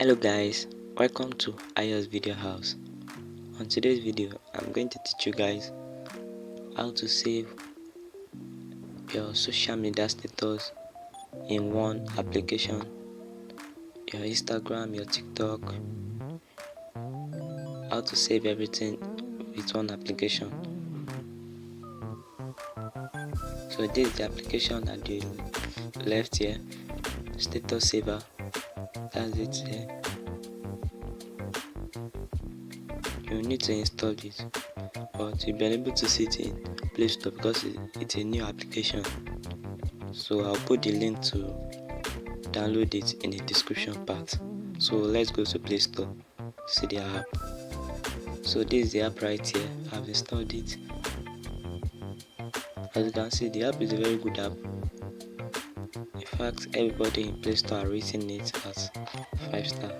Hello guys, welcome to Ayos video house. On today's video I'm going to teach you guys how to save your social media status in one application, your Instagram, your TikTok, how to save everything with one application. So this is the application that you left here, status saver. That's it here. You need to install it, but you'll be able to see it in Play Store because it's a new application. So I'll put the link to download it in the description part. So let's go to Play Store, see the app. So this is the app right here. I've installed it. As you can see, the app is a very good app. In fact, everybody in Play Store are rating it as 5-star.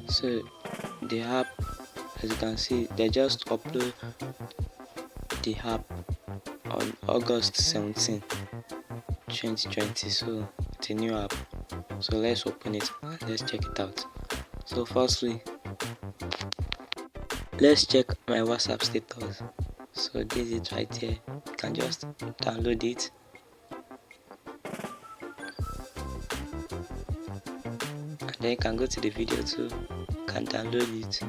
So the app, as you can see, they just upload the app on August 17, 2020. So it's a new app. So let's open it and let's check it out. So firstly, let's check my WhatsApp status. So this is it right here. You can just download it. And then you can go to the video too. You can download it.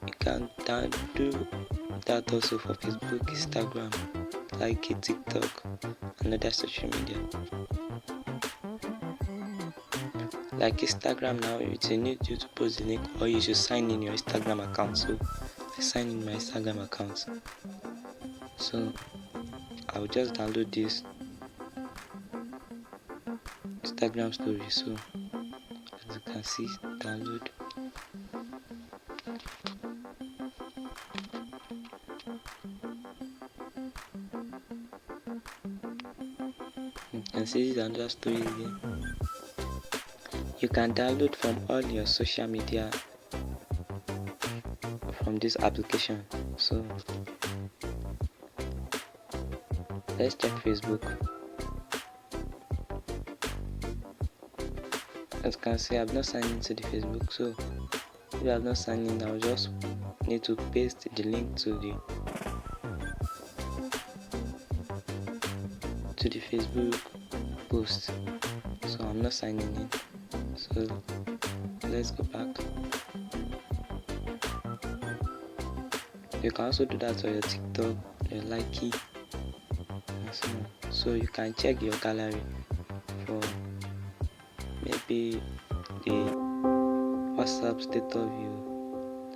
You can do that also for Facebook, Instagram, like it, TikTok, and other social media. Like Instagram now, it's a need you to post the link, or you should sign in your Instagram account. So I sign in my Instagram account. So I will just download this Instagram story. So as you can see, download. You can see this another story here. You can download from all your social media from this application. So let's check Facebook. As you can see, I've not signed into the Facebook. So if I have not signed in, I'll just need to paste the link to the Facebook post. So I'm not signing in. So let's go back. You can also do that on your TikTok, your Likey, and so on. So you can check your gallery for maybe the WhatsApp status you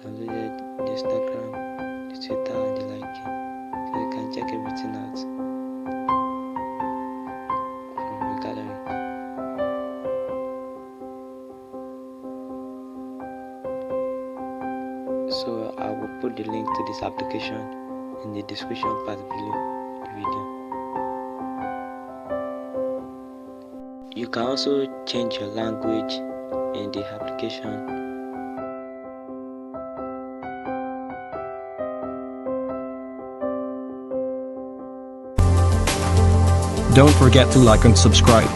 downloaded, the Instagram, the Twitter, and the Likey. So you can check everything out from your gallery. So I will put the link to this application in the description part below the video. You can also change your language in the application. Don't forget to like and subscribe.